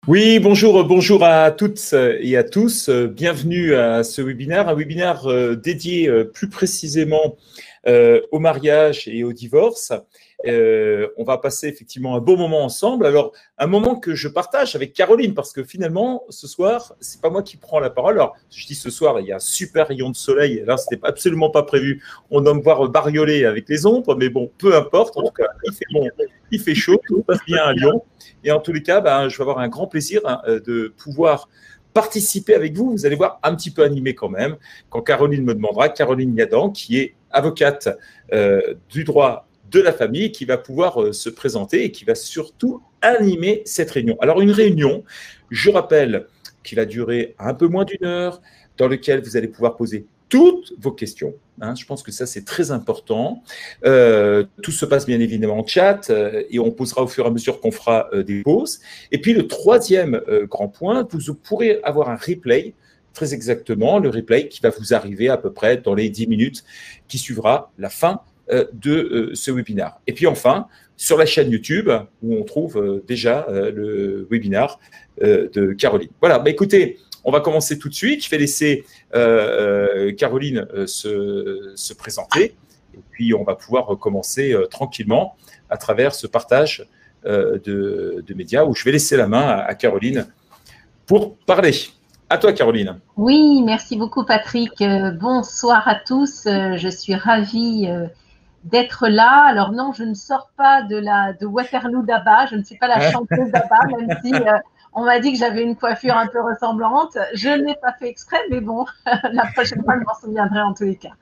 Oui, bonjour à toutes et à tous. Bienvenue à ce webinaire, un webinaire dédié plus précisément au mariage et au divorce. On va passer effectivement un beau moment ensemble. Alors, un moment que je partage avec Caroline, parce que finalement, ce soir, c'est pas moi qui prends la parole. Alors, je dis ce soir, il y a un super rayon de soleil. Là, c'était absolument pas prévu. On doit me voir barioler avec les ombres, mais bon, peu importe. En tout cas, il fait bon, il fait chaud, tout se passe bien à Lyon. Et en tous les cas, je vais avoir un grand plaisir de pouvoir participer avec vous. Vous allez voir, un petit peu animé quand même, quand Caroline me demandera, Caroline Yadan, qui est avocate du droit de la famille, qui va pouvoir se présenter et qui va surtout animer cette réunion. Alors, une réunion, je rappelle, qui va durer un peu moins d'une heure, dans laquelle vous allez pouvoir poser toutes vos questions. Je pense que ça, c'est très important. Tout se passe bien évidemment en chat et on posera au fur et à mesure qu'on fera des pauses. Et puis, le troisième grand point, vous pourrez avoir un replay, très exactement, le replay qui va vous arriver à peu près dans les 10 minutes qui suivra la fin de ce webinaire. Et puis enfin, sur la chaîne YouTube, où on trouve déjà le webinaire de Caroline. Voilà, écoutez, on va commencer tout de suite. Je vais laisser Caroline se présenter et puis on va pouvoir commencer tranquillement à travers ce partage de médias où je vais laisser la main à Caroline pour parler. À toi, Caroline. Oui, merci beaucoup, Patrick. Bonsoir à tous. Je suis ravie d'être là. Alors non, je ne sors pas de Waterloo d'Abba. Je ne suis pas la chanteuse d'Abba, même si on m'a dit que j'avais une coiffure un peu ressemblante. Je n'ai pas fait exprès, mais bon, la prochaine fois, je m'en souviendrai en tous les cas.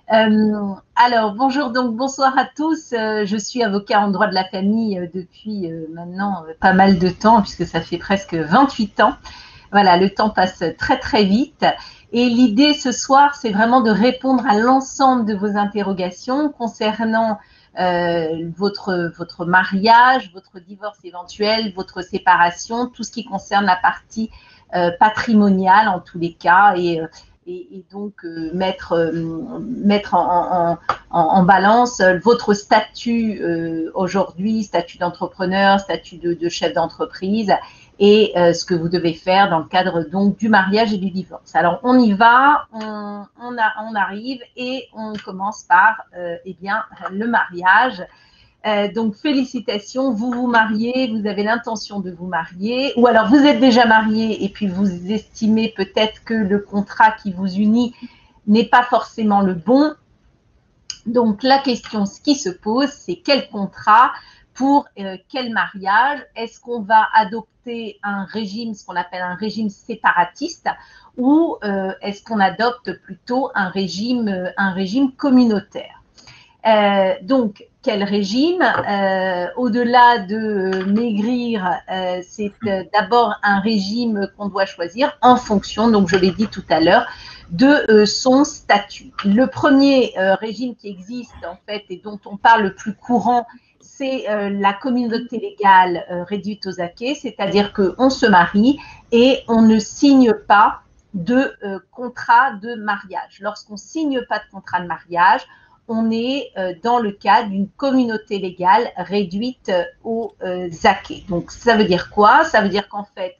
Alors, bonjour, donc bonsoir à tous. Je suis avocat en droit de la famille depuis maintenant pas mal de temps, puisque ça fait presque 28 ans. Voilà, le temps passe très très vite. Et l'idée ce soir, c'est vraiment de répondre à l'ensemble de vos interrogations concernant votre mariage, votre divorce éventuel, votre séparation, tout ce qui concerne la partie patrimoniale en tous les cas et donc mettre en balance votre statut aujourd'hui, statut d'entrepreneur, statut de chef d'entreprise et ce que vous devez faire dans le cadre donc du mariage et du divorce. Alors on y va, on arrive et on commence par le mariage. Donc félicitations, vous vous mariez, vous avez l'intention de vous marier, ou alors vous êtes déjà marié et puis vous estimez peut-être que le contrat qui vous unit n'est pas forcément le bon. Donc la question qui se pose, c'est quel contrat pour quel mariage? Est-ce qu'on va adopter un régime, ce qu'on appelle un régime séparatiste, ou est-ce qu'on adopte plutôt un régime communautaire? Donc, quel régime? Au-delà de maigrir, c'est d'abord un régime qu'on doit choisir en fonction, donc je l'ai dit tout à l'heure, de son statut. Le premier régime qui existe en fait et dont on parle le plus courant, c'est la communauté légale réduite aux acquis, c'est-à-dire qu'on se marie et on ne signe pas de contrat de mariage. Lorsqu'on ne signe pas de contrat de mariage, on est dans le cadre d'une communauté légale réduite aux acquis. Donc, ça veut dire quoi? Ça veut dire qu'en fait,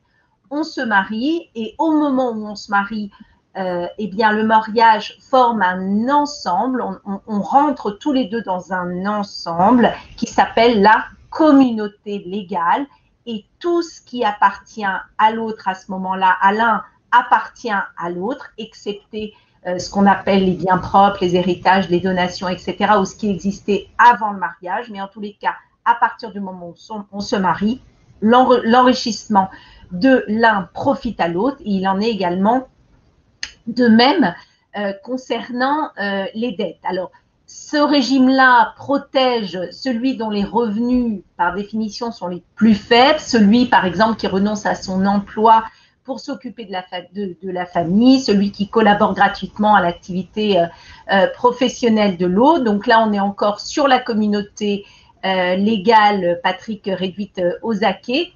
on se marie et au moment où on se marie, le mariage forme un ensemble, on rentre tous les deux dans un ensemble qui s'appelle la communauté légale et tout ce qui appartient à l'autre à ce moment-là, à l'un appartient à l'autre, excepté ce qu'on appelle les biens propres, les héritages, les donations, etc., ou ce qui existait avant le mariage, mais en tous les cas, à partir du moment où on se marie, l'enrichissement de l'un profite à l'autre, et il en est également de même concernant les dettes. Alors, ce régime-là protège celui dont les revenus, par définition, sont les plus faibles, celui, par exemple, qui renonce à son emploi pour s'occuper de la famille, celui qui collabore gratuitement à l'activité professionnelle de l'autre. Donc là, on est encore sur la communauté légale, Patrick, réduite aux acquis.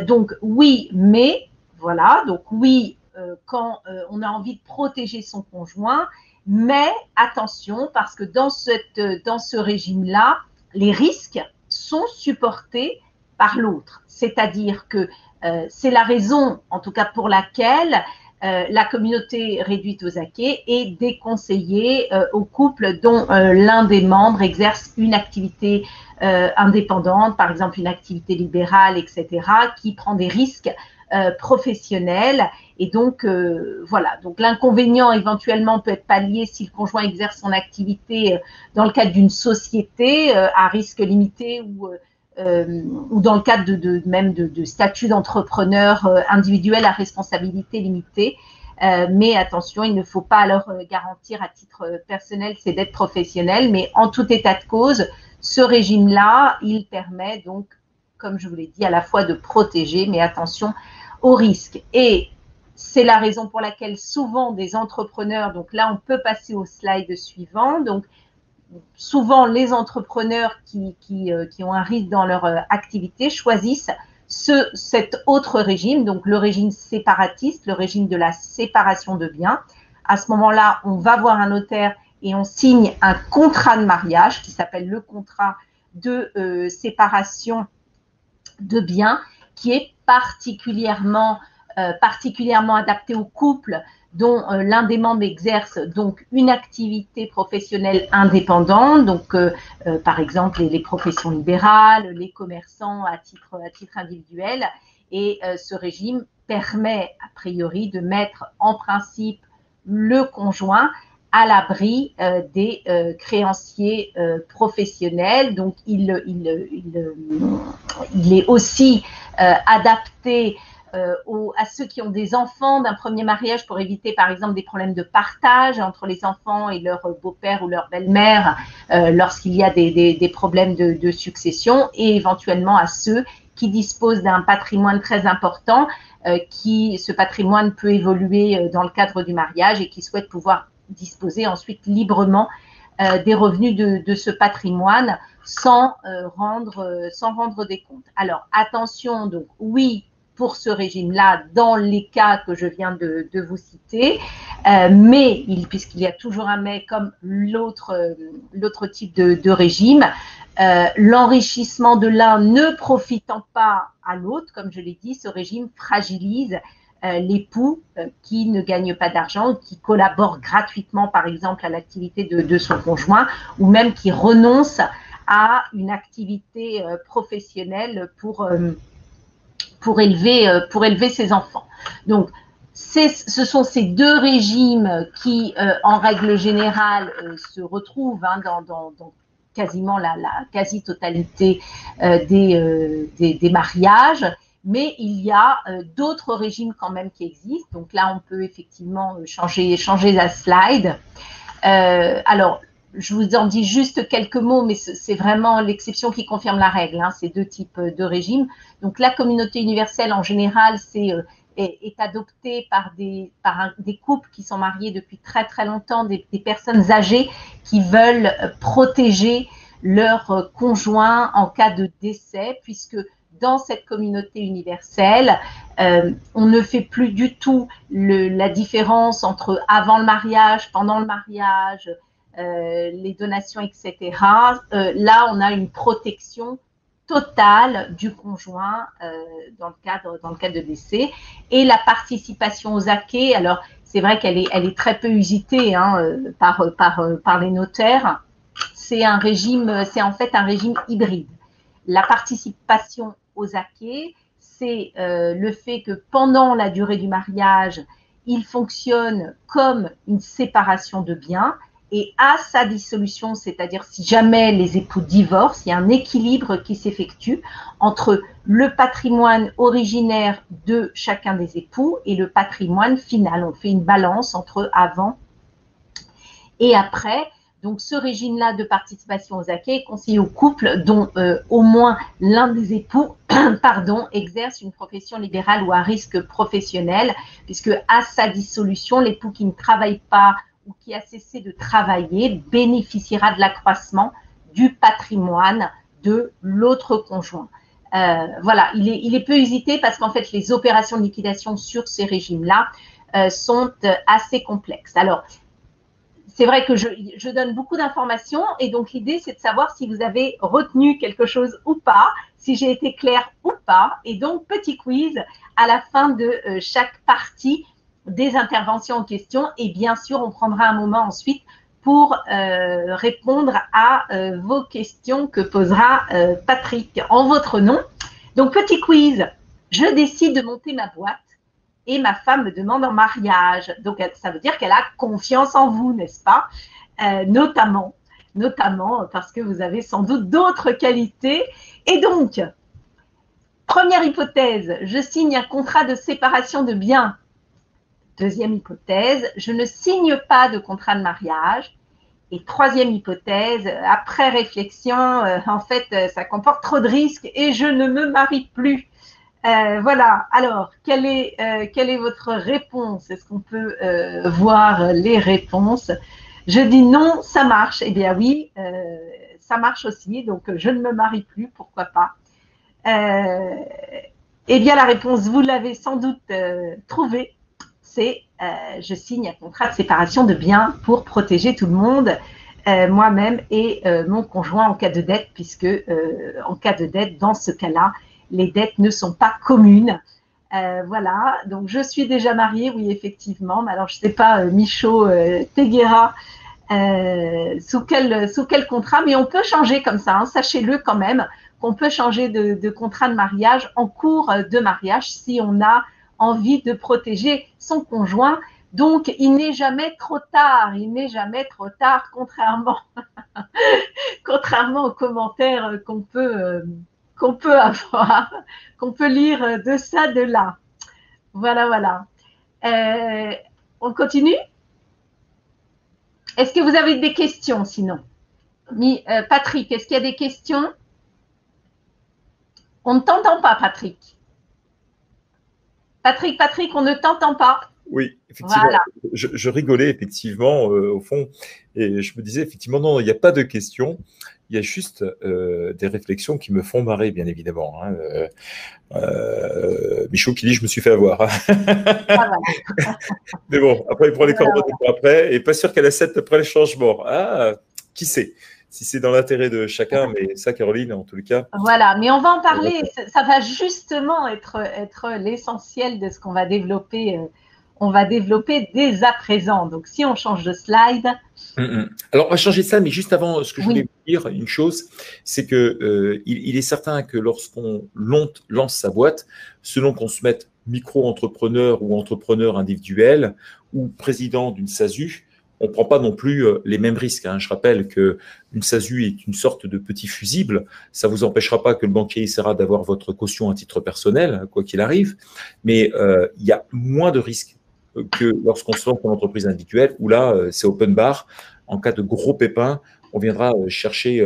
Donc oui, mais, voilà, donc oui, quand on a envie de protéger son conjoint, mais attention, parce que dans ce régime-là, les risques sont supportés par l'autre. C'est-à-dire que C'est la raison, en tout cas pour laquelle la communauté réduite aux acquis est déconseillée aux couples dont l'un des membres exerce une activité indépendante, par exemple une activité libérale, etc., qui prend des risques professionnels. Et donc, voilà. Donc, l'inconvénient éventuellement peut être pallié si le conjoint exerce son activité dans le cadre d'une société à risque limité ou dans le cadre même de statut d'entrepreneur individuel à responsabilité limitée. Mais attention, il ne faut pas alors garantir à titre personnel ses dettes professionnelles. Mais en tout état de cause, ce régime-là, il permet donc, comme je vous l'ai dit, à la fois de protéger, mais attention aux risques. Et c'est la raison pour laquelle souvent des entrepreneurs, donc là on peut passer au slide suivant, donc souvent les entrepreneurs qui ont un risque dans leur activité choisissent cet autre régime, donc le régime séparatiste, le régime de la séparation de biens. À ce moment-là, on va voir un notaire et on signe un contrat de mariage qui s'appelle le contrat de séparation de biens, qui est particulièrement adapté aux couples dont l'un des membres exerce donc une activité professionnelle indépendante, donc par exemple les professions libérales, les commerçants à titre individuel. Et ce régime permet a priori de mettre en principe le conjoint à l'abri des créanciers professionnels. Donc il est aussi adapté à ceux qui ont des enfants d'un premier mariage pour éviter par exemple des problèmes de partage entre les enfants et leur beau-père ou leur belle-mère lorsqu'il y a des problèmes de succession, et éventuellement à ceux qui disposent d'un patrimoine très important, ce patrimoine peut évoluer dans le cadre du mariage et qui souhaitent pouvoir disposer ensuite librement des revenus de ce patrimoine sans rendre des comptes. Alors attention, donc oui, pour ce régime-là, dans les cas que je viens de vous citer, mais puisqu'il y a toujours un mais comme l'autre type de régime, l'enrichissement de l'un ne profitant pas à l'autre, comme je l'ai dit, ce régime fragilise l'époux qui ne gagne pas d'argent, qui collabore gratuitement par exemple à l'activité de son conjoint, ou même qui renonce à une activité professionnelle pour élever ses enfants. Donc, ce sont ces deux régimes qui, en règle générale, se retrouvent dans quasiment la quasi-totalité des mariages, mais il y a d'autres régimes quand même qui existent. Donc là, on peut effectivement changer la slide. Alors, je vous en dis juste quelques mots, mais c'est vraiment l'exception qui confirme la règle, hein, ces deux types de régimes. Donc, la communauté universelle, en général, est adoptée par des couples qui sont mariés depuis très, très longtemps, des personnes âgées qui veulent protéger leur conjoint en cas de décès, puisque dans cette communauté universelle, on ne fait plus du tout la différence entre avant le mariage, pendant le mariage, les donations, etc. Là, on a une protection totale du conjoint dans le cadre de décès. Et la participation aux acquis, alors c'est vrai qu'elle est très peu usitée par les notaires. C'est en fait un régime hybride. La participation aux acquis, c'est le fait que pendant la durée du mariage, il fonctionne comme une séparation de biens. Et à sa dissolution, c'est-à-dire si jamais les époux divorcent, il y a un équilibre qui s'effectue entre le patrimoine originaire de chacun des époux et le patrimoine final. On fait une balance entre avant et après. Donc, ce régime-là de participation aux acquis est conseillé aux couples dont au moins l'un des époux exerce une profession libérale ou à risque professionnel, puisque à sa dissolution, l'époux qui ne travaille pas ou qui a cessé de travailler bénéficiera de l'accroissement du patrimoine de l'autre conjoint. Voilà, il est peu usité parce qu'en fait, les opérations de liquidation sur ces régimes-là sont assez complexes. Alors, c'est vrai que je donne beaucoup d'informations et donc l'idée, c'est de savoir si vous avez retenu quelque chose ou pas, si j'ai été claire ou pas. Et donc, petit quiz à la fin de chaque partie des interventions en question. Et bien sûr, on prendra un moment ensuite pour répondre à vos questions que posera Patrick en votre nom. Donc, petit quiz, je décide de monter ma boîte et ma femme me demande en mariage. Donc, ça veut dire qu'elle a confiance en vous, n'est-ce pas? Notamment parce que vous avez sans doute d'autres qualités. Et donc, première hypothèse, je signe un contrat de séparation de biens. Deuxième hypothèse, je ne signe pas de contrat de mariage. Et troisième hypothèse, après réflexion, en fait, ça comporte trop de risques et je ne me marie plus. Voilà, alors, quelle est votre réponse? Est-ce qu'on peut voir les réponses? Je dis non, ça marche. Eh bien oui, ça marche aussi, donc je ne me marie plus, pourquoi pas. Eh bien la réponse, vous l'avez sans doute trouvée, c'est je signe un contrat de séparation de biens pour protéger tout le monde, moi-même et mon conjoint en cas de dette, puisque en cas de dette, dans ce cas-là, les dettes ne sont pas communes. Voilà, donc je suis déjà mariée, oui, effectivement. Mais alors, je ne sais pas, Michaud Teguera, sous quel contrat, mais on peut changer comme ça, hein, sachez-le quand même, qu'on peut changer de contrat de mariage en cours de mariage si on a envie de protéger son conjoint. Donc, il n'est jamais trop tard, contrairement aux commentaires qu'on peut avoir, qu'on peut lire de ça, de là. Voilà. On continue? Est-ce que vous avez des questions sinon? Patrick, est-ce qu'il y a des questions? On ne t'entend pas, Patrick. Patrick, on ne t'entend pas. Oui, effectivement. Voilà. Je rigolais effectivement au fond et je me disais effectivement non, il n'y a pas de questions. Il y a juste des réflexions qui me font marrer, bien évidemment. Hein. Michaud qui dit je me suis fait avoir. Ah, voilà. Mais bon, après il prend les coordonnées après et pas sûr qu'elle accepte après le changement. Ah, qui sait? Si c'est dans l'intérêt de chacun, mais ça, Caroline, en tout cas. Voilà, mais on va en parler. Ça va justement être l'essentiel de ce qu'on va développer. On va développer dès à présent. Donc, si on change de slide. Alors, on va changer ça, mais juste avant, ce que je voulais vous dire, une chose, c'est que il est certain que lorsqu'on lance sa boîte, selon qu'on se mette micro-entrepreneur ou entrepreneur individuel ou président d'une SASU, on ne prend pas non plus les mêmes risques. Hein. Je rappelle qu'une SASU est une sorte de petit fusible. Ça ne vous empêchera pas que le banquier essaiera d'avoir votre caution à titre personnel, quoi qu'il arrive. Mais il y a moins de risques que lorsqu'on se lance en entreprise individuelle, où là, c'est open bar. En cas de gros pépins, on viendra chercher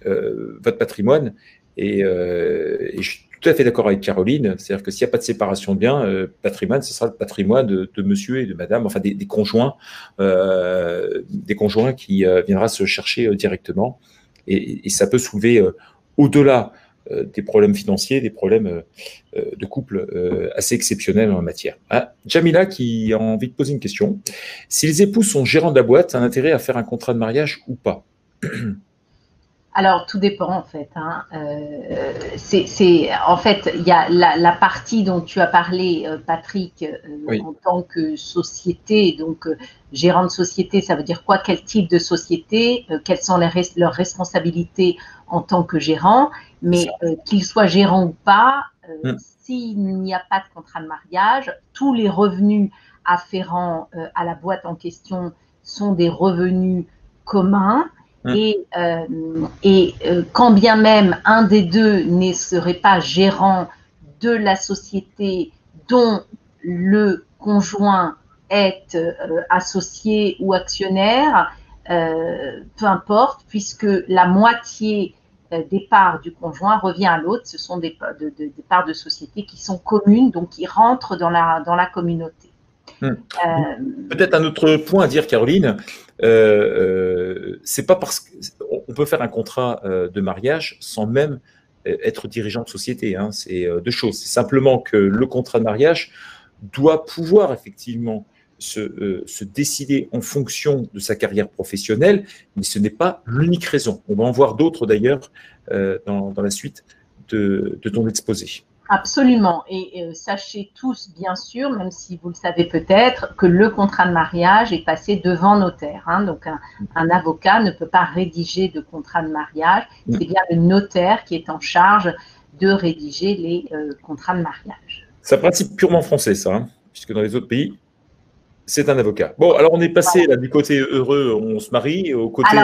votre patrimoine. Et je suis tout à fait d'accord avec Caroline. C'est-à-dire que s'il n'y a pas de séparation de biens, patrimoine, ce sera le patrimoine de monsieur et de madame, enfin des conjoints qui viendra se chercher directement. Et ça peut soulever, au-delà des problèmes financiers, des problèmes de couple assez exceptionnels en la matière. Ah, Jamila qui a envie de poser une question. Si les époux sont gérants de la boîte, un intérêt à faire un contrat de mariage ou pas? Alors, tout dépend en fait. Hein. En fait, il y a la partie dont tu as parlé, Patrick, oui. En tant que société. Donc, gérant de société, ça veut dire quoi? Quel type de société? Quelles sont leurs responsabilités en tant que gérant? Mais qu'ils soient gérants ou pas, s'il n'y a pas de contrat de mariage, tous les revenus afférents à la boîte en question sont des revenus communs. Et quand bien même un des deux ne serait pas gérant de la société dont le conjoint est associé ou actionnaire, peu importe, puisque la moitié des parts du conjoint revient à l'autre, ce sont des parts de société qui sont communes, donc qui rentrent dans la communauté. Peut-être un autre point à dire, Caroline, c'est pas parce qu'on peut faire un contrat de mariage sans même être dirigeant de société. Hein, c'est deux choses. C'est simplement que le contrat de mariage doit pouvoir effectivement se décider en fonction de sa carrière professionnelle, mais ce n'est pas l'unique raison. On va en voir d'autres d'ailleurs dans la suite de ton exposé. Absolument. Et sachez tous, bien sûr, même si vous le savez peut-être, que le contrat de mariage est passé devant notaire. Hein. Donc, un avocat ne peut pas rédiger de contrat de mariage. C'est bien le notaire qui est en charge de rédiger les contrats de mariage. C'est un principe purement français, ça, hein, puisque dans les autres pays, c'est un avocat. Bon, alors on est passé là, du côté heureux, on se marie, au côté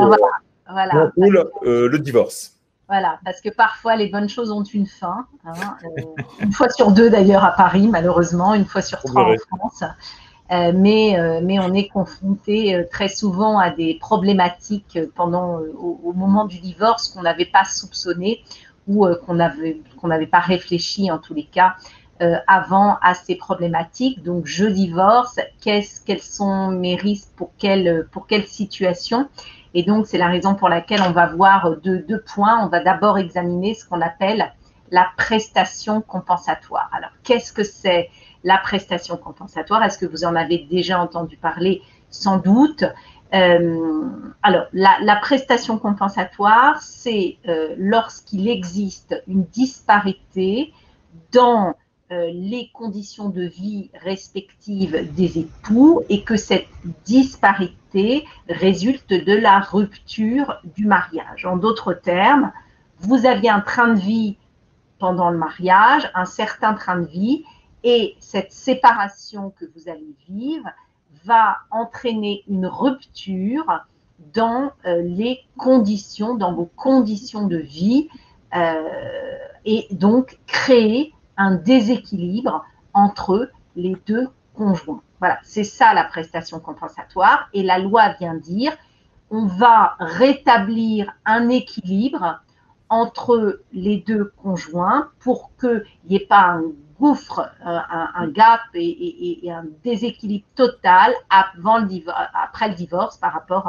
voilà. cool, le divorce. Voilà, parce que parfois les bonnes choses ont une fin, hein, une fois sur deux d'ailleurs à Paris, malheureusement, une fois sur trois en France. Mais on est confronté très souvent à des problématiques au moment du divorce qu'on n'avait pas soupçonné ou qu'on n'avait pas réfléchi en tous les cas avant à ces problématiques. Donc je divorce, quels sont mes risques pour quelle situation? Et donc, c'est la raison pour laquelle on va voir deux points. On va d'abord examiner ce qu'on appelle la prestation compensatoire. Alors, qu'est-ce que c'est la prestation compensatoire? Est-ce que vous en avez déjà entendu parler? Sans doute. Alors, la prestation compensatoire, c'est lorsqu'il existe une disparité dans les conditions de vie respectives des époux et que cette disparité résulte de la rupture du mariage. En d'autres termes, vous aviez un train de vie pendant le mariage, un certain train de vie, et cette séparation que vous allez vivre va entraîner une rupture dans dans vos conditions de vie, et donc créer un déséquilibre entre les deux conjoints. Voilà, c'est ça la prestation compensatoire. Et la loi vient dire, on va rétablir un équilibre entre les deux conjoints pour qu'il n'y ait pas un gouffre, un gap et un déséquilibre total après le divorce par rapport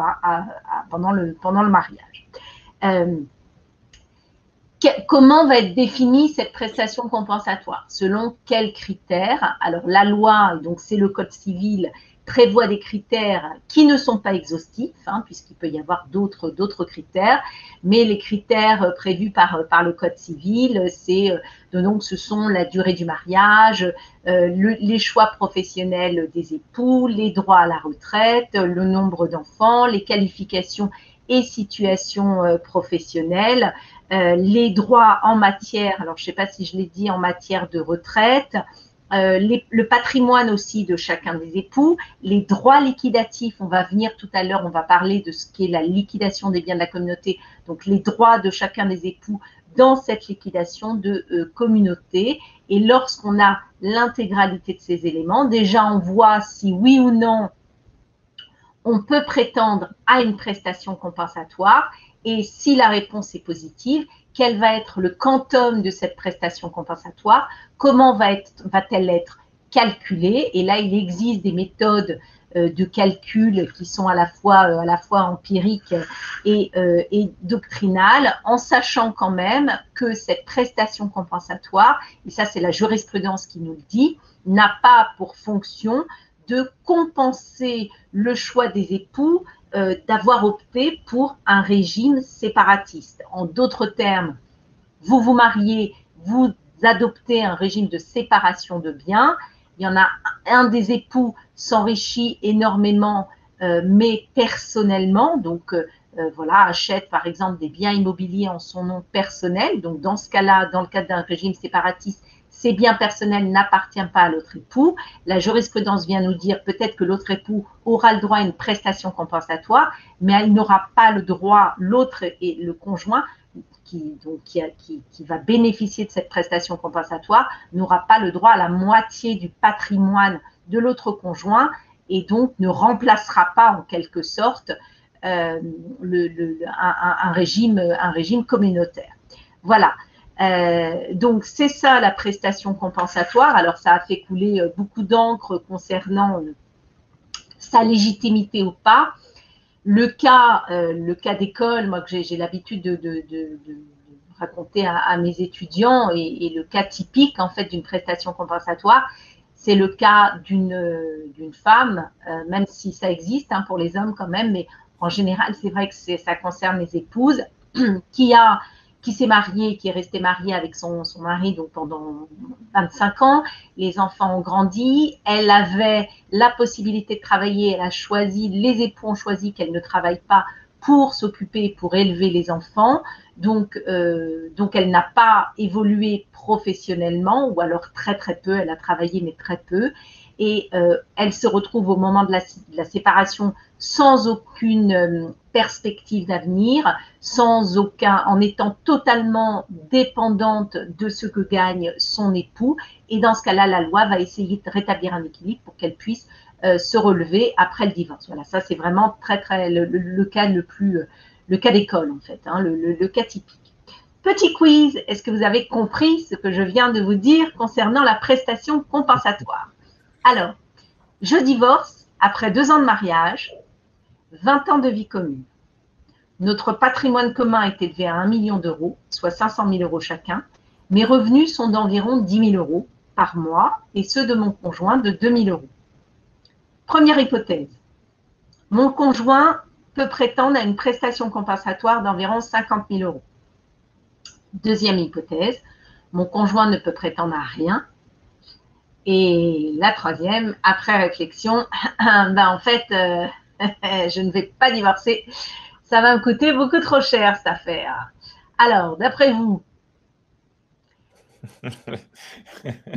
pendant le mariage. Comment va être définie cette prestation compensatoire? Selon quels critères? Alors, la loi, donc c'est le Code civil, prévoit des critères qui ne sont pas exhaustifs, hein, puisqu'il peut y avoir d'autres critères, mais les critères prévus par le Code civil, ce sont la durée du mariage, les choix professionnels des époux, les droits à la retraite, le nombre d'enfants, les qualifications et situations professionnelles, les droits en matière, alors je ne sais pas si je l'ai dit, en matière de retraite, le patrimoine aussi de chacun des époux, les droits liquidatifs, on va venir tout à l'heure, on va parler de ce qu'est la liquidation des biens de la communauté, donc les droits de chacun des époux dans cette liquidation de communauté. Et lorsqu'on a l'intégralité de ces éléments, déjà on voit si oui ou non on peut prétendre à une prestation compensatoire. Et si la réponse est positive, quel va être le quantum de cette prestation compensatoire? Comment va-t-elle être calculée? Et là, il existe des méthodes de calcul qui sont à la fois empiriques et doctrinales, en sachant quand même que cette prestation compensatoire, et ça c'est la jurisprudence qui nous le dit, n'a pas pour fonction de compenser le choix des époux d'avoir opté pour un régime séparatiste. En d'autres termes, vous vous mariez, vous adoptez un régime de séparation de biens, il y en a un des époux s'enrichit énormément, mais personnellement, donc achète par exemple des biens immobiliers en son nom personnel, donc dans ce cas-là, dans le cadre d'un régime séparatiste, ces biens personnels n'appartiennent pas à l'autre époux. La jurisprudence vient nous dire peut-être que l'autre époux aura le droit à une prestation compensatoire, mais il n'aura pas le droit, l'autre et le conjoint qui va bénéficier de cette prestation compensatoire, n'aura pas le droit à la moitié du patrimoine de l'autre conjoint et donc ne remplacera pas en quelque sorte un régime communautaire. Voilà. Donc c'est ça la prestation compensatoire. Alors ça a fait couler beaucoup d'encre concernant sa légitimité ou pas. Le cas d'école, moi que j'ai l'habitude de raconter à mes étudiants, et le cas typique en fait d'une prestation compensatoire, c'est le cas d'une femme, même si ça existe hein, pour les hommes quand même, mais en général, c'est vrai que ça concerne les épouses, qui s'est mariée, qui est restée mariée avec son mari donc pendant 25 ans. Les enfants ont grandi. Elle avait la possibilité de travailler. Elle a choisi, les époux ont choisi qu'elle ne travaille pas pour s'occuper, pour élever les enfants. Donc elle n'a pas évolué professionnellement, ou alors très très peu. Elle a travaillé, mais très peu. Et elle se retrouve au moment de la séparation sans aucune perspective d'avenir, en étant totalement dépendante de ce que gagne son époux. Et dans ce cas-là, la loi va essayer de rétablir un équilibre pour qu'elle puisse se relever après le divorce. Voilà, ça c'est vraiment très très le cas le cas d'école en fait, hein, le cas typique. Petit quiz, est-ce que vous avez compris ce que je viens de vous dire concernant la prestation compensatoire? Alors, je divorce après 2 ans de mariage, 20 ans de vie commune. Notre patrimoine commun est élevé à 1 million d'euros, soit 500 000 euros chacun. Mes revenus sont d'environ 10 000 euros par mois et ceux de mon conjoint de 2 000 euros. Première hypothèse, mon conjoint peut prétendre à une prestation compensatoire d'environ 50 000 euros. Deuxième hypothèse, mon conjoint ne peut prétendre à rien. Et la troisième, après réflexion, en fait, je ne vais pas divorcer. Ça va me coûter beaucoup trop cher, cette affaire. Alors, d'après vous,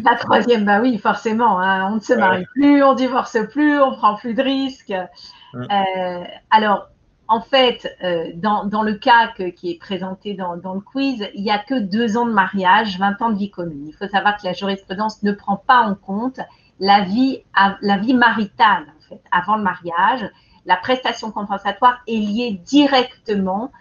la troisième, bah oui, forcément, hein, on ne se marie plus, on ne divorce plus, on ne prend plus de risques. Alors, en fait, dans le cas qui est présenté dans le quiz, il n'y a que 2 ans de mariage, 20 ans de vie commune. Il faut savoir que la jurisprudence ne prend pas en compte la vie maritale, en fait, avant le mariage. La prestation compensatoire est liée directement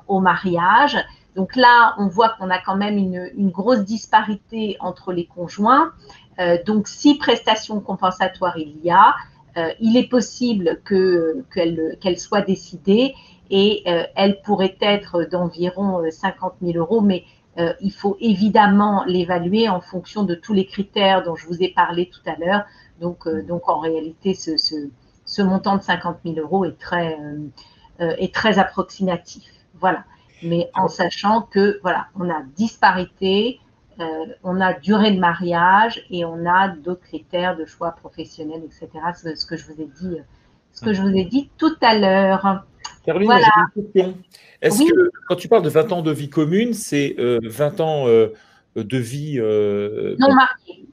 au mariage. Donc là, on voit qu'on a quand même une grosse disparité entre les conjoints. Donc, si prestation compensatoire il y a, il est possible qu'elle soit décidée et elle pourrait être d'environ 50 000 euros, mais il faut évidemment l'évaluer en fonction de tous les critères dont je vous ai parlé tout à l'heure. Donc en réalité, ce montant de 50 000 euros est très approximatif. Voilà. Mais en sachant que, voilà, on a disparité, on a durée de mariage et on a d'autres critères de choix professionnels, etc. C'est ce que je vous ai dit tout à l'heure. Caroline, voilà. J'ai une question. Est-ce que quand tu parles de 20 ans de vie commune, c'est 20 ans de vie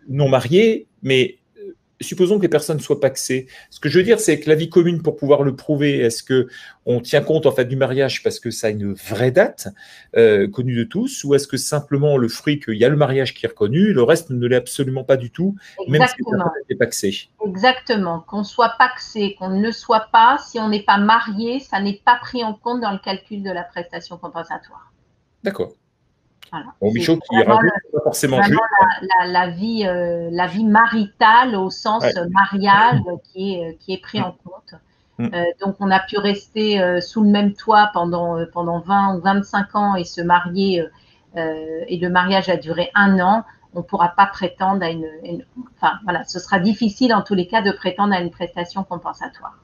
non mariée, mais supposons que les personnes soient pacsées. Ce que je veux dire, c'est que la vie commune, pour pouvoir le prouver, est-ce qu'on tient compte en fait du mariage parce que ça a une vraie date connue de tous, ou est-ce que simplement le fruit qu'il y a le mariage qui est reconnu, le reste ne l'est absolument pas du tout, même si la personne est pacsée? Exactement. Qu'on soit pacsé, qu'on ne le soit pas, si on n'est pas marié, ça n'est pas pris en compte dans le calcul de la prestation compensatoire. D'accord. Voilà. Bon, Michaud qui rajoute, pas forcément juste. La vie maritale au sens mariage qui est pris en compte. Donc, on a pu rester sous le même toit pendant 20 ou 25 ans et se marier, et le mariage a duré 1 an. On ne pourra pas prétendre à enfin, voilà, ce sera difficile en tous les cas de prétendre à une prestation compensatoire.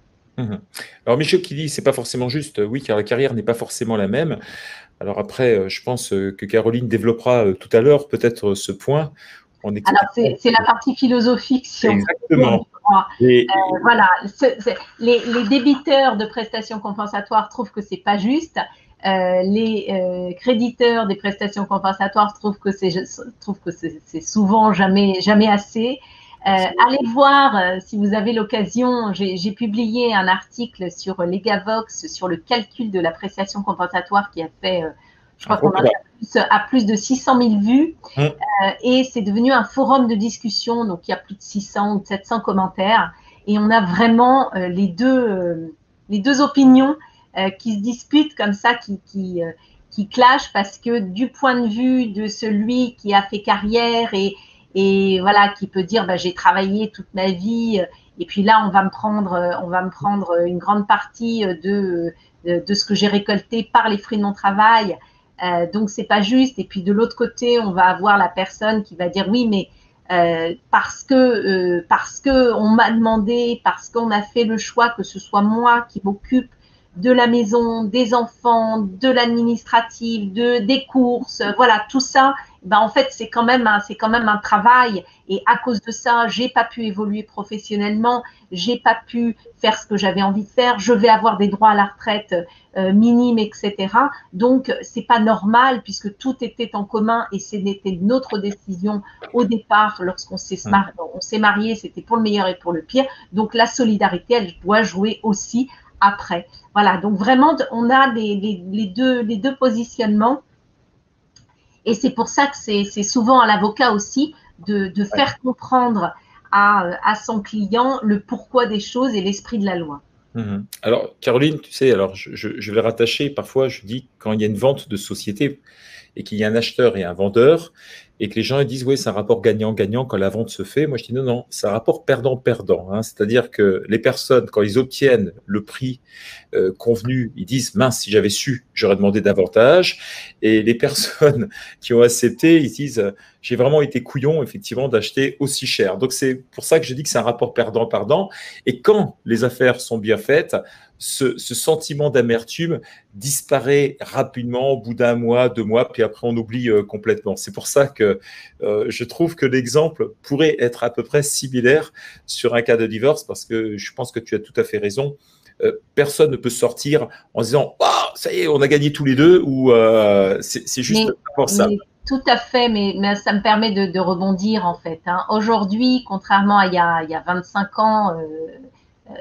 Alors, Michaud qui dit, c'est pas forcément juste. Oui, car la carrière n'est pas forcément la même. Alors après, je pense que Caroline développera tout à l'heure peut-être ce point. Alors, c'est la partie philosophique, si exactement. Voilà, les débiteurs de prestations compensatoires trouvent que c'est pas juste. Les créditeurs des prestations compensatoires trouvent que c'est souvent jamais assez. Allez voir, si vous avez l'occasion, j'ai publié un article sur Legavox, sur le calcul de la prestation compensatoire qui a fait, je crois qu'on a plus de 600 000 vues, et c'est devenu un forum de discussion, donc il y a plus de 600 ou 700 commentaires, et on a vraiment les deux opinions qui se disputent comme ça, qui clashent, parce que du point de vue de celui qui a fait carrière et voilà, qui peut dire j'ai travaillé toute ma vie et puis là on va me prendre une grande partie de ce que j'ai récolté par les fruits de mon travail, donc c'est pas juste. Et puis de l'autre côté, on va avoir la personne qui va dire oui, mais parce que on m'a demandé, parce qu'on a fait le choix que ce soit moi qui m'occupe de la maison, des enfants, de l'administratif, des courses, voilà, tout ça, ben en fait, c'est quand même un travail. Et à cause de ça, j'ai pas pu évoluer professionnellement, j'ai pas pu faire ce que j'avais envie de faire. Je vais avoir des droits à la retraite minimes, etc. Donc, c'est pas normal puisque tout était en commun et c'était notre décision au départ lorsqu'on s'est marié, c'était pour le meilleur et pour le pire. Donc, la solidarité, elle doit jouer aussi après. Voilà, donc vraiment, on a les deux positionnements. Et c'est pour ça que c'est souvent à l'avocat aussi de faire comprendre à son client le pourquoi des choses et l'esprit de la loi. Alors, Caroline, tu sais, alors je vais rattacher, parfois je dis, quand il y a une vente de société et qu'il y a un acheteur et un vendeur, et que les gens ils disent, oui, c'est un rapport gagnant-gagnant quand la vente se fait. Moi, je dis, non, non, c'est un rapport perdant-perdant. Hein. C'est-à-dire que les personnes, quand ils obtiennent le prix convenu, ils disent, mince, si j'avais su, j'aurais demandé davantage. Et les personnes qui ont accepté, ils disent, j'ai vraiment été couillon, effectivement, d'acheter aussi cher. Donc, c'est pour ça que je dis que c'est un rapport perdant-perdant. Et quand les affaires sont bien faites, ce sentiment d'amertume disparaît rapidement au bout d'un mois, 2 mois, puis après on oublie complètement. C'est pour ça que je trouve que l'exemple pourrait être à peu près similaire sur un cas de divorce, parce que je pense que tu as tout à fait raison. Personne ne peut sortir en disant « Ah, ça y est, on a gagné tous les deux » ou c'est juste pour ça. Tout à fait, mais ça me permet de rebondir en fait. Hein. Aujourd'hui, contrairement à il y a 25 ans,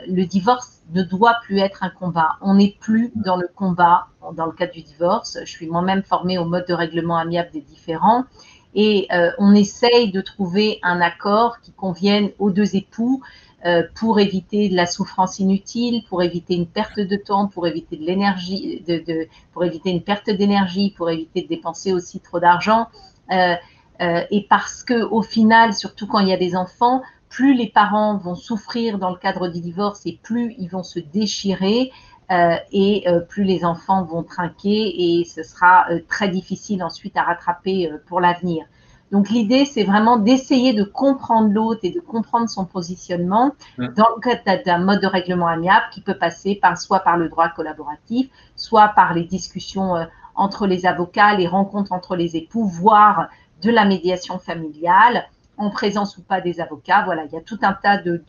le divorce ne doit plus être un combat. On n'est plus dans le combat dans le cadre du divorce. Je suis moi-même formée au mode de règlement amiable des différends et on essaye de trouver un accord qui convienne aux deux époux pour éviter de la souffrance inutile, pour éviter une perte de temps, pour éviter de l'énergie, pour éviter une perte d'énergie, pour éviter de dépenser aussi trop d'argent. Et parce que au final, surtout quand il y a des enfants, plus les parents vont souffrir dans le cadre du divorce et plus ils vont se déchirer plus les enfants vont trinquer et ce sera très difficile ensuite à rattraper pour l'avenir. Donc l'idée, c'est vraiment d'essayer de comprendre l'autre et de comprendre son positionnement dans le cadre d'un mode de règlement amiable qui peut passer soit par le droit collaboratif, soit par les discussions entre les avocats, les rencontres entre les époux, voire de la médiation familiale, en présence ou pas des avocats. Voilà, il y a tout un tas de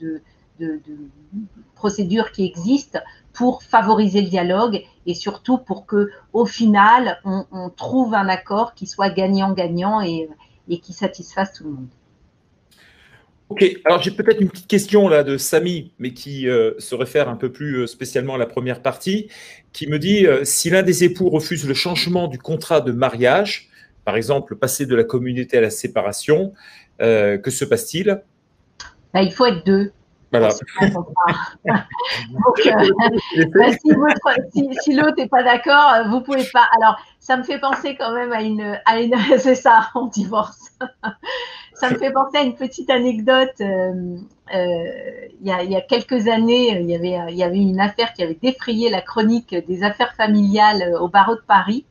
procédures qui existent pour favoriser le dialogue et surtout pour que, au final, on trouve un accord qui soit gagnant-gagnant et qui satisfasse tout le monde. Ok, alors j'ai peut-être une petite question là de Samy, mais qui se réfère un peu plus spécialement à la première partie, qui me dit si l'un des époux refuse le changement du contrat de mariage, par exemple passer de la communauté à la séparation, que se passe-t-il? Ben, il faut être deux. Voilà. Donc, si l'autre n'est pas d'accord, vous pouvez pas. Alors, ça me fait penser quand même à une c'est ça, on divorce. Ça me fait penser à une petite anecdote. Il y a quelques années, il y avait une affaire qui avait défrayé la chronique des affaires familiales au barreau de Paris,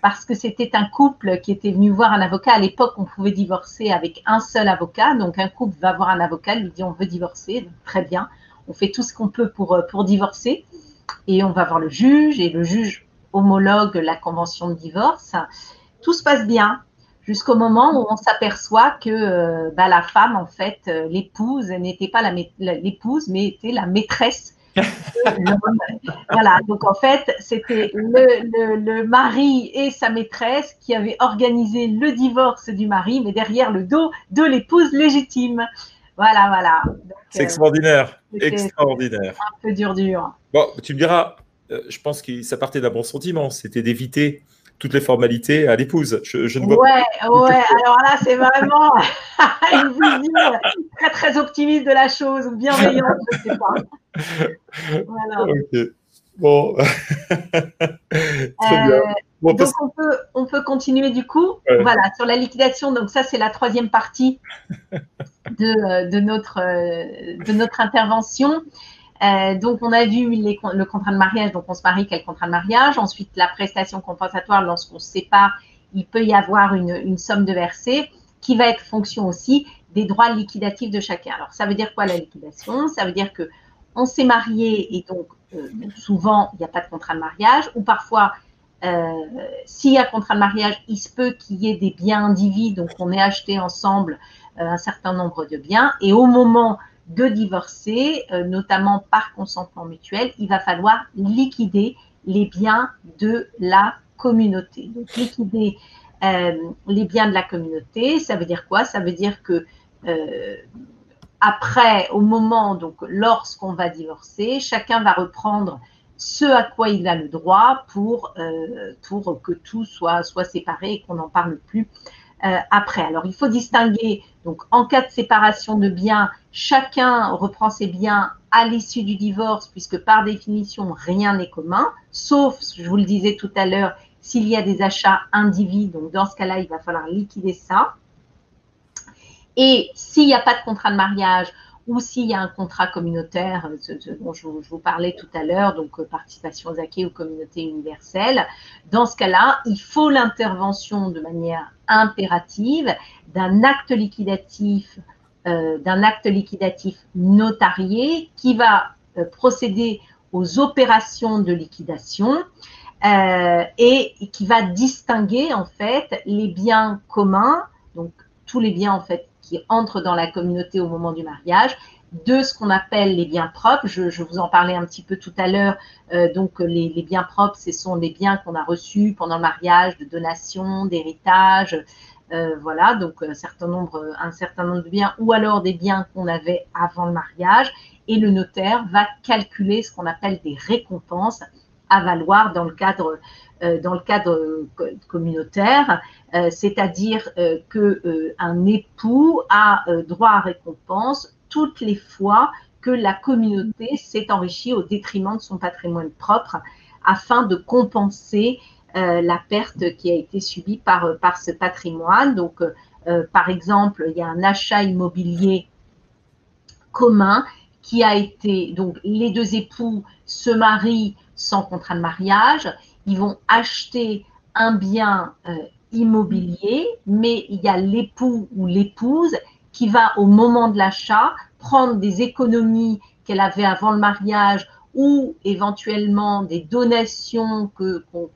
parce que c'était un couple qui était venu voir un avocat. À l'époque, on pouvait divorcer avec un seul avocat. Donc, un couple va voir un avocat, lui dit on veut divorcer. Donc, très bien, on fait tout ce qu'on peut pour divorcer. Et on va voir le juge, et le juge homologue la convention de divorce. Tout se passe bien, jusqu'au moment où on s'aperçoit que la femme, en fait, l'épouse, n'était pas l'épouse, mais était la maîtresse. Voilà, donc en fait, c'était le mari et sa maîtresse qui avaient organisé le divorce du mari, mais derrière le dos de l'épouse légitime. Voilà, voilà. C'est extraordinaire, extraordinaire. Un peu dur. Bon, tu me diras, je pense que ça partait d'un bon sentiment, c'était d'éviter toutes les formalités à l'épouse. Je ne vois pas. Ouais, alors là, c'est vraiment une vision très, très optimiste de la chose, ou bienveillante, je ne sais pas. Voilà. Ok. Bon. Très bien. Bon, donc, on peut continuer du coup. Ouais. Voilà, sur la liquidation. Donc, ça, c'est la troisième partie de notre intervention. Donc, on a vu le contrat de mariage. Donc, on se marie, quel contrat de mariage? Ensuite, la prestation compensatoire, lorsqu'on se sépare, il peut y avoir une somme de versée qui va être fonction aussi des droits liquidatifs de chacun. Alors, ça veut dire quoi la liquidation? Ça veut dire qu'on s'est marié et donc souvent, il n'y a pas de contrat de mariage, ou parfois, s'il y a contrat de mariage, il se peut qu'il y ait des biens indivis, donc on ait acheté ensemble un certain nombre de biens, et au moment de divorcer, notamment par consentement mutuel, il va falloir liquider les biens de la communauté. Donc, liquider les biens de la communauté, ça veut dire quoi? Ça veut dire que après, au moment, donc lorsqu'on va divorcer, chacun va reprendre ce à quoi il a le droit pour que tout soit séparé et qu'on n'en parle plus après. Alors, il faut distinguer, donc en cas de séparation de biens, chacun reprend ses biens à l'issue du divorce, puisque par définition, rien n'est commun, sauf, je vous le disais tout à l'heure, s'il y a des achats indivis, donc dans ce cas-là, il va falloir liquider ça. Et s'il n'y a pas de contrat de mariage ou s'il y a un contrat communautaire, dont je vous parlais tout à l'heure, donc participation aux acquis ou communauté universelle, dans ce cas-là, il faut l'intervention de manière impérative d'un acte liquidatif notarié qui va procéder aux opérations de liquidation et qui va distinguer en fait les biens communs, donc tous les biens en fait qui entrent dans la communauté au moment du mariage, de ce qu'on appelle les biens propres. Je vous en parlais un petit peu tout à l'heure. Donc, les biens propres, ce sont les biens qu'on a reçus pendant le mariage, de donation, d'héritage, voilà, donc un certain nombre de biens, ou alors des biens qu'on avait avant le mariage. Et le notaire va calculer ce qu'on appelle des récompenses à valoir dans le cadre communautaire, c'est-à-dire qu'un époux a droit à récompense toutes les fois que la communauté s'est enrichie au détriment de son patrimoine propre afin de compenser la perte qui a été subie par ce patrimoine. Donc, par exemple, il y a un achat immobilier commun qui a été, donc les deux époux se marient sans contrat de mariage, ils vont acheter un bien immobilier, mais il y a l'époux ou l'épouse qui va au moment de l'achat prendre des économies qu'elle avait avant le mariage ou éventuellement des donations qu'ont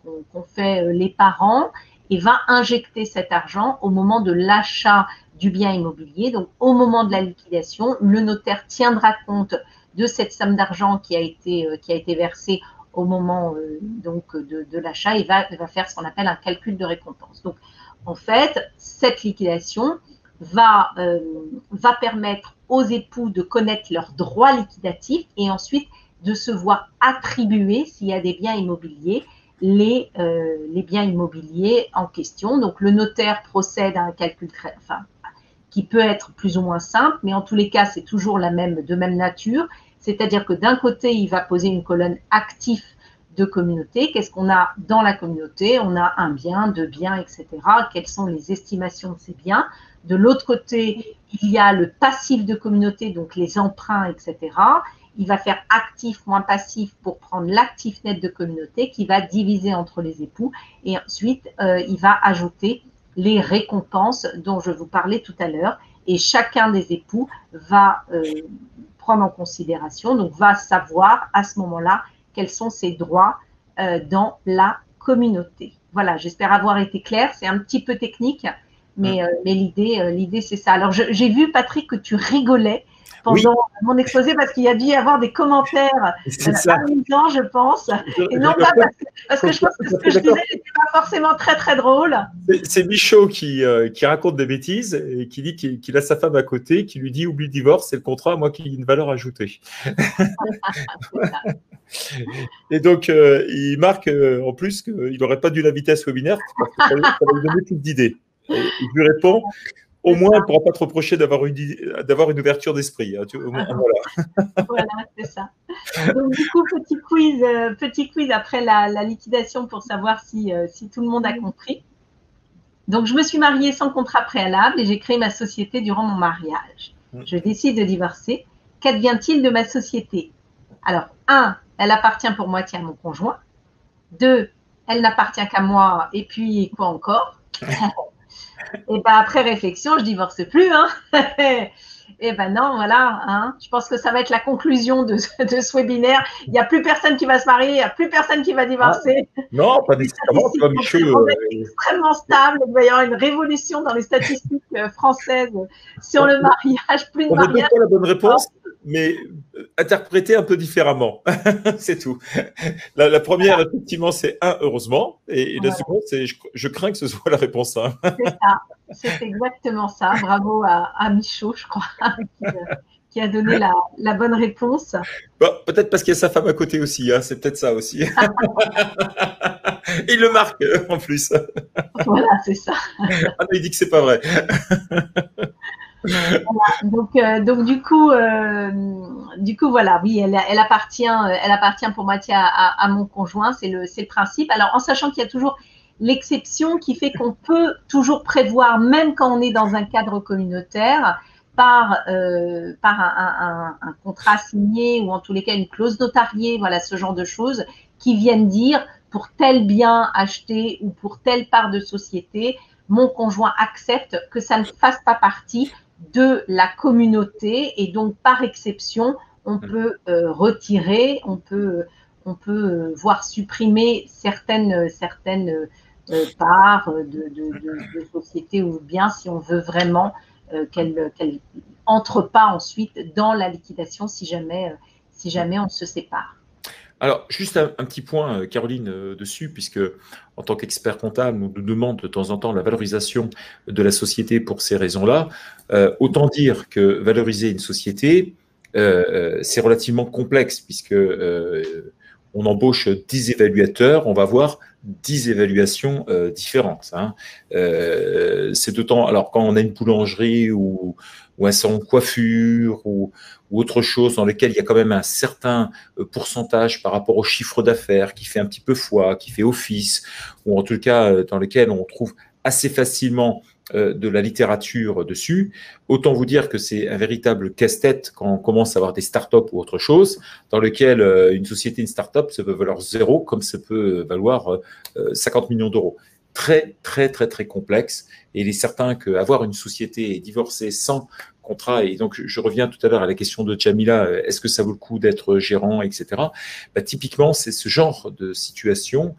fait les parents et va injecter cet argent au moment de l'achat du bien immobilier. Donc, au moment de la liquidation, le notaire tiendra compte de cette somme d'argent qui a été versée au moment donc de l'achat et va faire ce qu'on appelle un calcul de récompense. Donc, en fait, cette liquidation va permettre aux époux de connaître leurs droits liquidatifs et ensuite de se voir attribuer, s'il y a des biens immobiliers, les biens immobiliers en question. Donc, le notaire procède à un calcul qui peut être plus ou moins simple, mais en tous les cas, c'est toujours de même nature. C'est-à-dire que d'un côté, il va poser une colonne actif de communauté. Qu'est-ce qu'on a dans la communauté? On a un bien, deux biens, etc. Quelles sont les estimations de ces biens? De l'autre côté, il y a le passif de communauté, donc les emprunts, etc. Il va faire actif moins passif pour prendre l'actif net de communauté qui va diviser entre les époux. Et ensuite, il va ajouter les récompenses dont je vous parlais tout à l'heure. Et chacun des époux va prendre en considération, donc va savoir à ce moment-là quels sont ses droits dans la communauté. Voilà, j'espère avoir été claire. C'est un petit peu technique, mais l'idée, c'est ça. Alors, j'ai vu, Patrick, que tu rigolais pendant mon exposé parce qu'il y a dû y avoir des commentaires amusants, je pense. Et non pas parce que je pense que ce que je disais n'était pas forcément très, très drôle. C'est Michaud qui raconte des bêtises et qui dit qu'il a sa femme à côté, qui lui dit « oublie le divorce, c'est le contrat, moi qui ai une valeur ajoutée ». Et donc, il marque en plus qu'il n'aurait pas dû l'inviter à ce webinaire parce que ça va lui donner plus d'idées. Et il lui répond « au moins, on ne pourra pas te reprocher d'avoir une ouverture d'esprit. Hein, voilà, c'est ça. Donc, du coup, petit quiz après la liquidation pour savoir si tout le monde a compris. Donc, je me suis mariée sans contrat préalable et j'ai créé ma société durant mon mariage. Je décide de divorcer. Qu'advient-il de ma société? Alors, 1, elle appartient pour moitié à mon conjoint. 2, elle n'appartient qu'à moi. Et puis, quoi encore? Et ben après réflexion, je divorce plus, hein. Et ben non, voilà, hein. Je pense que ça va être la conclusion de ce webinaire. Il n'y a plus personne qui va se marier, il n'y a plus personne qui va Ah, divorcer. non, pas Les nécessairement. Tu statistiques vois, vont Michaud, être extrêmement stables. Il va y avoir une révolution dans les statistiques françaises sur le mariage. Plus de on a deux mariage. fois la bonne réponse, mais interprétée un peu différemment. C'est tout. La première, effectivement, c'est 1, heureusement. Et la seconde, c'est je crains que ce soit la réponse 1. C'est ça. C'est exactement ça. Bravo à Michaud, je crois, qui a donné la bonne réponse. Bon, peut-être parce qu'il y a sa femme à côté aussi. Hein, c'est peut-être ça aussi. Il le marque en plus. Voilà, c'est ça. Ah, il dit que c'est pas vrai. Voilà. Donc du coup, voilà, oui, elle appartient pour moitié à mon conjoint, c'est le principe. Alors en sachant qu'il y a toujours l'exception qui fait qu'on peut toujours prévoir, même quand on est dans un cadre communautaire, par un contrat signé ou en tous les cas une clause notariée, voilà, ce genre de choses qui viennent dire pour tel bien acheté ou pour telle part de société, mon conjoint accepte que ça ne fasse pas partie de la communauté et donc par exception, on peut retirer, on peut voir supprimer certaines parts de société ou bien si on veut vraiment qu'elle entre pas ensuite dans la liquidation si jamais on se sépare. Alors, juste un petit point, Caroline, dessus, puisque en tant qu'expert comptable, on nous demande de temps en temps la valorisation de la société pour ces raisons-là. Autant dire que valoriser une société, c'est relativement complexe, puisque on embauche 10 évaluateurs, on va voir 10 évaluations différentes. Hein. C'est d'autant, alors quand on a une boulangerie ou un salon de coiffure ou autre chose dans lequel il y a quand même un certain pourcentage par rapport au chiffre d'affaires qui fait un petit peu foi, qui fait office, ou en tout cas dans lequel on trouve assez facilement de la littérature dessus. Autant vous dire que c'est un véritable casse-tête quand on commence à avoir des startups ou autre chose, dans lequel une société, une startup, ça peut valoir 0 comme ça peut valoir 50 millions d'euros. Très, très, très, très complexe. Et il est certain qu'avoir une société et divorcer sans contrat, et donc je reviens tout à l'heure à la question de Jamila, est-ce que ça vaut le coup d'être gérant, etc. Bah, typiquement, c'est ce genre de situation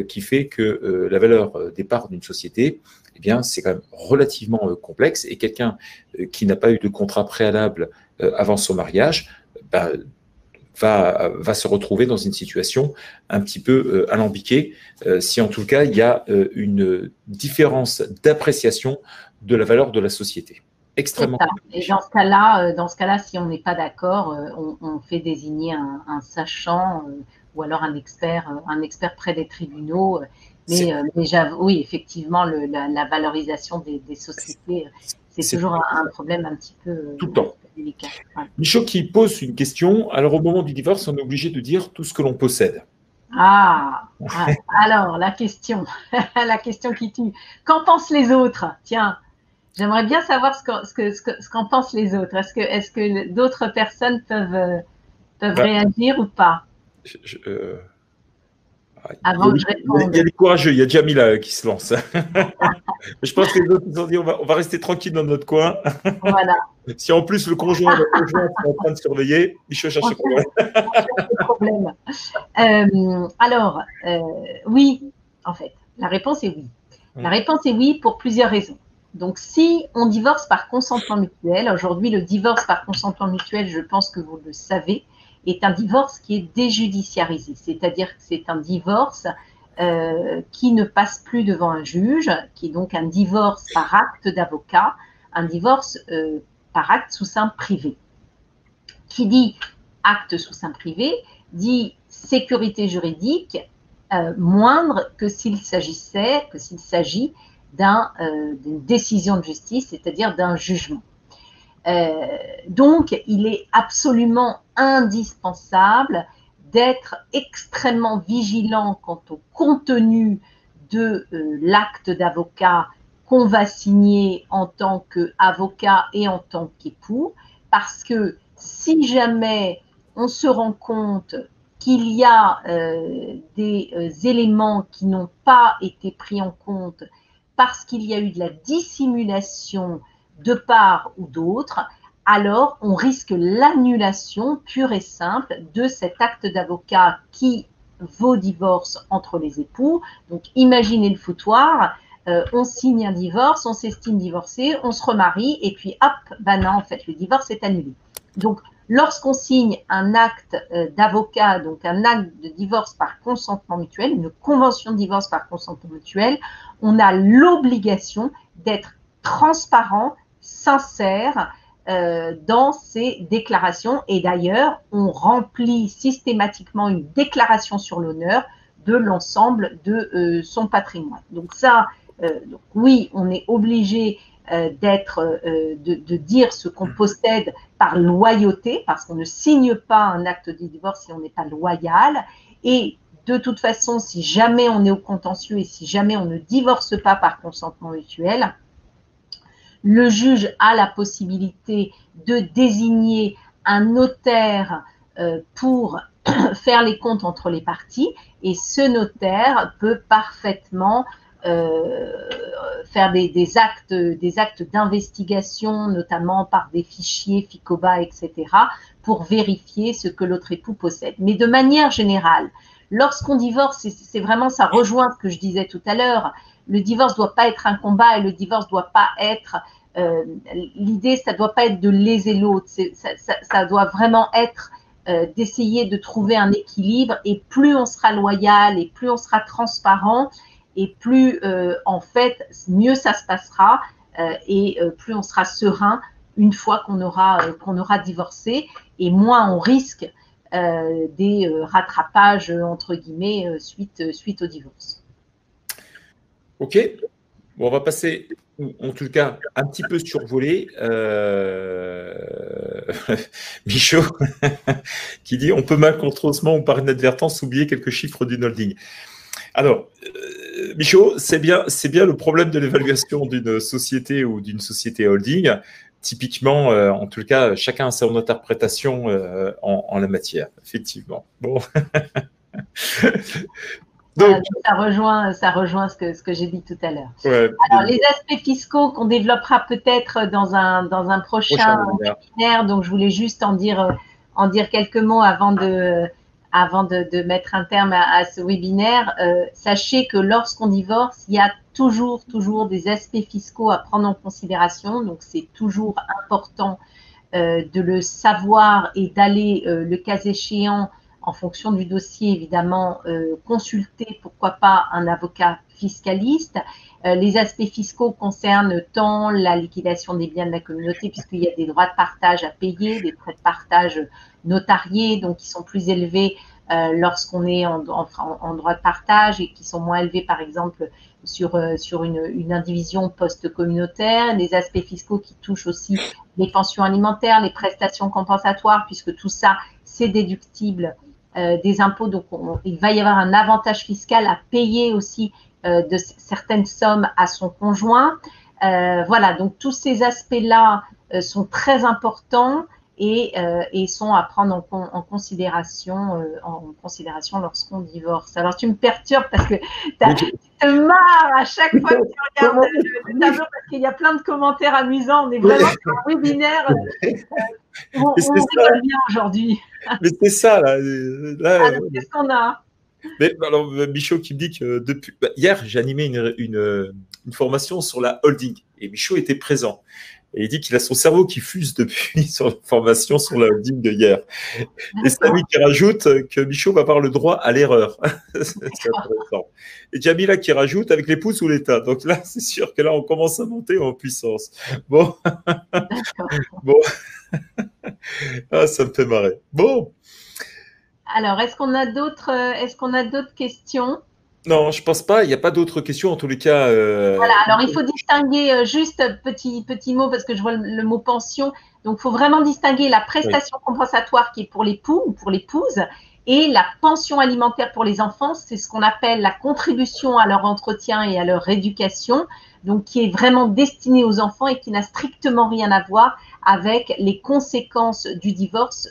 qui fait que la valeur des parts d'une société, eh bien, c'est quand même relativement complexe. Et quelqu'un qui n'a pas eu de contrat préalable avant son mariage, bah, va se retrouver dans une situation un petit peu alambiquée, si en tout cas il y a une différence d'appréciation de la valeur de la société. Extrêmement. Et dans ce cas-là, si on n'est pas d'accord, on fait désigner un sachant ou alors un expert près des tribunaux. Mais oui, effectivement, la valorisation des sociétés, c'est toujours un problème un petit peu tout le temps délicat. Ouais. Michaud qui pose une question. Alors, au moment du divorce, on est obligé de dire tout ce que l'on possède. Ah, alors la question qui tue. Qu'en pensent les autres? Tiens. J'aimerais bien savoir ce qu'en pensent les autres. Est-ce que d'autres personnes peuvent réagir ou pas? Avant que je réponde. Il y a des courageux, il y a Jamila qui se lance. Je pense que les autres se sont dit on va rester tranquille dans notre coin. Voilà. Si en plus le conjoint est en train de surveiller, il faut chercher problème. Alors, oui, en fait, la réponse est oui. La réponse est oui pour plusieurs raisons. Donc, si on divorce par consentement mutuel, aujourd'hui, le divorce par consentement mutuel, je pense que vous le savez, est un divorce qui est déjudiciarisé. C'est-à-dire que c'est un divorce qui ne passe plus devant un juge, qui est donc un divorce par acte d'avocat, un divorce par acte sous seing privé. Qui dit acte sous seing privé, dit sécurité juridique moindre que s'il s'agit d'une décision de justice, c'est-à-dire d'un jugement. Donc, il est absolument indispensable d'être extrêmement vigilant quant au contenu de l'acte d'avocat qu'on va signer en tant qu'avocat et en tant qu'époux, parce que si jamais on se rend compte qu'il y a des éléments qui n'ont pas été pris en compte parce qu'il y a eu de la dissimulation de part ou d'autre, alors on risque l'annulation pure et simple de cet acte d'avocat qui vaut divorce entre les époux. Donc imaginez le foutoir, on signe un divorce, on s'estime divorcé, on se remarie et puis hop, ben non, en fait le divorce est annulé. Donc lorsqu'on signe un acte d'avocat, donc un acte de divorce par consentement mutuel, une convention de divorce par consentement mutuel, on a l'obligation d'être transparent, sincère dans ces déclarations. Et d'ailleurs, on remplit systématiquement une déclaration sur l'honneur de l'ensemble de son patrimoine. Donc ça, donc oui, on est obligé de dire ce qu'on possède par loyauté, parce qu'on ne signe pas un acte de divorce si on n'est pas loyal. Et de toute façon, si jamais on est au contentieux et si jamais on ne divorce pas par consentement mutuel, le juge a la possibilité de désigner un notaire pour faire les comptes entre les parties, et ce notaire peut parfaitement faire des actes d'investigation, notamment par des fichiers FICOBA, etc., pour vérifier ce que l'autre époux possède. Mais de manière générale, lorsqu'on divorce, c'est vraiment, ça rejoint ce que je disais tout à l'heure, le divorce ne doit pas être un combat et le divorce ne doit pas être, l'idée, ça ne doit pas être de léser l'autre, ça doit vraiment être d'essayer de trouver un équilibre, et plus on sera loyal et plus on sera transparent, et plus en fait, mieux ça se passera et plus on sera serein une fois qu'on aura divorcé, et moins on risque des rattrapages entre guillemets suite au divorce. Ok, bon, on va passer, en tout cas, un petit peu survolé. Michaud qui dit: on peut malencontreusement ou par inadvertance oublier quelques chiffres d'une holding. Alors, Michaud, c'est bien le problème de l'évaluation d'une société ou d'une société holding. Typiquement, en tout cas, chacun a son interprétation en la matière, effectivement. Bon. Donc, ça rejoint ce que j'ai dit tout à l'heure. Ouais, alors, les aspects fiscaux qu'on développera peut-être dans un prochain webinaire, donc je voulais juste en dire quelques mots avant de mettre un terme à ce webinaire. Sachez que lorsqu'on divorce, il y a toujours des aspects fiscaux à prendre en considération, donc c'est toujours important de le savoir et d'aller, le cas échéant, en fonction du dossier, évidemment, consulter, pourquoi pas, un avocat fiscaliste. Les aspects fiscaux concernent tant la liquidation des biens de la communauté, puisqu'il y a des droits de partage à payer, des frais de partage notariés, donc qui sont plus élevés lorsqu'on est en droit de partage, et qui sont moins élevés, par exemple, sur une indivision post-communautaire. Des aspects fiscaux qui touchent aussi les pensions alimentaires, les prestations compensatoires, puisque tout ça, c'est déductible des impôts, donc il va y avoir un avantage fiscal à payer aussi de certaines sommes à son conjoint. Voilà, donc tous ces aspects-là sont très importants et sont à prendre en considération lorsqu'on divorce. Alors tu me perturbes parce que tu te marres à chaque fois que tu regardes le tableau, parce qu'il y a plein de commentaires amusants. On est vraiment sur un webinaire. On rigole bien aujourd'hui. Mais c'est ça, là. Alors, qu'est-ce qu'on a? Mais alors, Michaud qui me dit que hier, j'ai animé une formation sur la holding, et Michaud était présent. Et il dit qu'il a son cerveau qui fuse depuis sur la formation sur la holding de hier. Et Samy qui rajoute que Michaud va avoir le droit à l'erreur. C'est intéressant. Et Jamila qui rajoute avec l'épouse ou l'État. Donc là, c'est sûr que là, on commence à monter en puissance. Bon. Bon. Ah, ça me fait marrer. Bon. Alors, est-ce qu'on a d'autres questions? Non, je pense pas. Il n'y a pas d'autres questions en tous les cas. Voilà. Alors, il faut distinguer, juste petit mot, parce que je vois le mot pension. Donc, il faut vraiment distinguer la prestation compensatoire qui est pour l'époux ou pour l'épouse, et la pension alimentaire pour les enfants. C'est ce qu'on appelle la contribution à leur entretien et à leur éducation, donc qui est vraiment destinée aux enfants et qui n'a strictement rien à voir avec les conséquences du divorce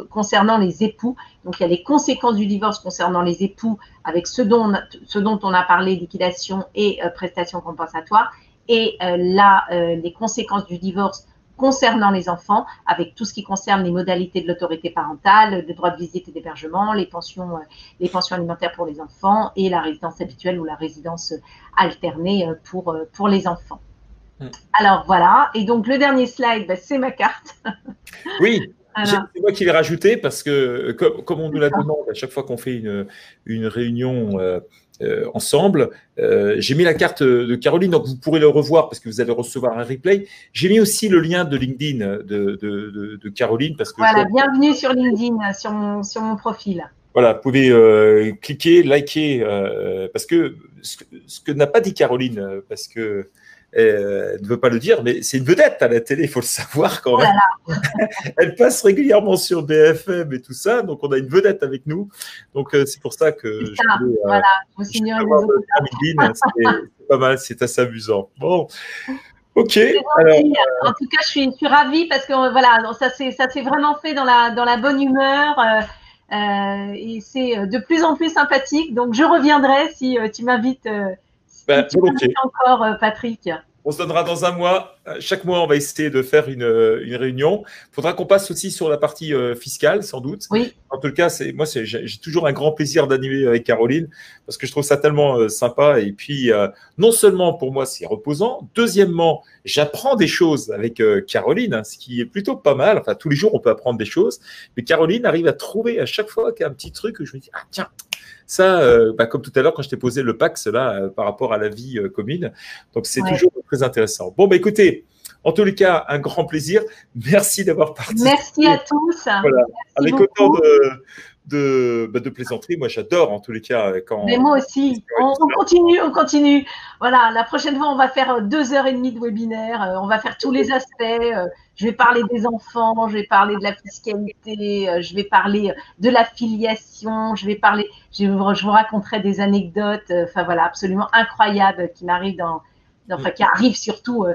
concernant les époux. Donc, il y a les conséquences du divorce concernant les époux avec ce dont on a parlé, liquidation et prestations compensatoires, et les conséquences du divorce concernant les enfants, avec tout ce qui concerne les modalités de l'autorité parentale, le droit de visite et d'hébergement, les pensions alimentaires pour les enfants et la résidence habituelle ou la résidence alternée pour les enfants. Alors voilà, et donc le dernier slide, c'est ma carte. Oui, c'est moi qui l'ai rajouté parce que comme on nous la demande à chaque fois qu'on fait une réunion ensemble, j'ai mis la carte de Caroline, donc vous pourrez le revoir parce que vous allez recevoir un replay. J'ai mis aussi le lien de LinkedIn de Caroline parce que voilà, bienvenue sur LinkedIn, sur mon profil. Voilà, vous pouvez cliquer, liker, parce que ce que n'a pas dit Caroline, parce que elle ne veut pas le dire, mais c'est une vedette à la télé, il faut le savoir quand même. Voilà. Elle passe régulièrement sur BFM et tout ça, donc on a une vedette avec nous. Donc c'est pour ça que voilà, c'est pas mal, c'est assez amusant. Bon, ok. Alors, en tout cas, je suis ravie parce que voilà, ça s'est vraiment fait dans la bonne humeur. Et c'est de plus en plus sympathique. Donc, je reviendrai si tu m'invites encore, Patrick. On se donnera dans un mois. Chaque mois, on va essayer de faire une réunion. Il faudra qu'on passe aussi sur la partie fiscale, sans doute. Oui. En tout cas, j'ai toujours un grand plaisir d'animer avec Caroline parce que je trouve ça tellement sympa. Et puis, non seulement pour moi, c'est reposant. Deuxièmement, j'apprends des choses avec Caroline, ce qui est plutôt pas mal. Enfin, tous les jours, on peut apprendre des choses. Mais Caroline arrive à trouver à chaque fois qu'il y a un petit truc que je me dis, ah tiens, ça, comme tout à l'heure, quand je t'ai posé le PAX là, par rapport à la vie commune. Donc, c'est toujours très intéressant. Bon, écoutez, en tous les cas, un grand plaisir. Merci d'avoir participé. Merci à tous. Voilà. Merci avec beaucoup. Autant de plaisanteries. Moi, j'adore en tous les cas. Mais moi aussi. On continue. Voilà, la prochaine fois, on va faire 2h30 de webinaire. On va faire tous les aspects. Je vais parler des enfants, je vais parler de la fiscalité, je vais parler de la filiation, je vous raconterai des anecdotes, enfin voilà, absolument incroyables qui m'arrivent qui arrivent surtout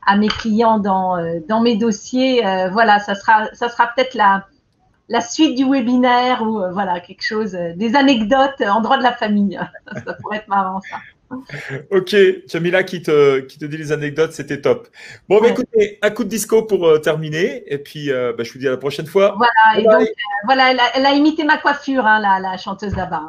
à mes clients dans mes dossiers. Voilà, ça sera peut-être la suite du webinaire ou voilà, quelque chose, des anecdotes en droit de la famille. Ça pourrait être marrant, ça. Ok, Jamila qui te dit les anecdotes, c'était top. Bon, écoutez, un coup de disco pour terminer, et puis je vous dis à la prochaine fois. Voilà, et donc, voilà, elle a imité ma coiffure, hein, la chanteuse là-bas.